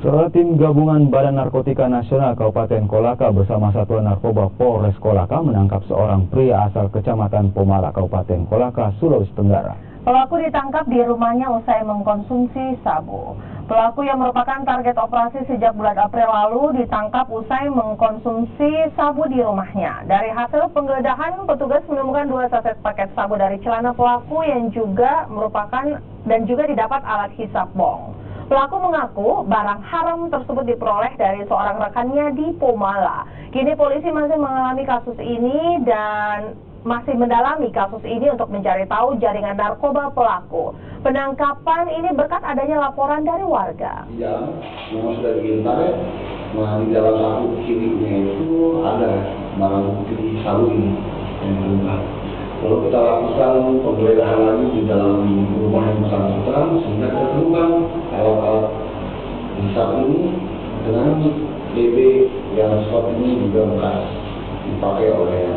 Saudara, tim gabungan Badan Narkotika Nasional Kabupaten Kolaka bersama Satuan Narkoba Polres Kolaka menangkap seorang pria asal Kecamatan Pomala, Kabupaten Kolaka, Sulawesi Tenggara. Pelaku ditangkap di rumahnya usai mengkonsumsi sabu. Pelaku yang merupakan target operasi sejak bulan April lalu ditangkap usai mengkonsumsi sabu di rumahnya. Dari hasil penggeledahan, petugas menemukan 2 saset paket sabu dari celana pelaku yang juga didapat alat hisap bong. Pelaku mengaku barang haram tersebut diperoleh dari seorang rekannya di Pomala. Kini polisi masih mendalami kasus ini untuk mencari tahu jaringan narkoba pelaku. Penangkapan ini berkat adanya laporan dari warga. Di dalam memang sudah diintai, di dalam saku kirinya itu ada barang bukti sabu ini yang terungkap. Lalu kita lakukan penggeledahan lagi di dalam rumah yang bersangkutan sehingga kita temukan alat-alat hisap ini dengan BB yang spot ini juga bekas dipakai oleh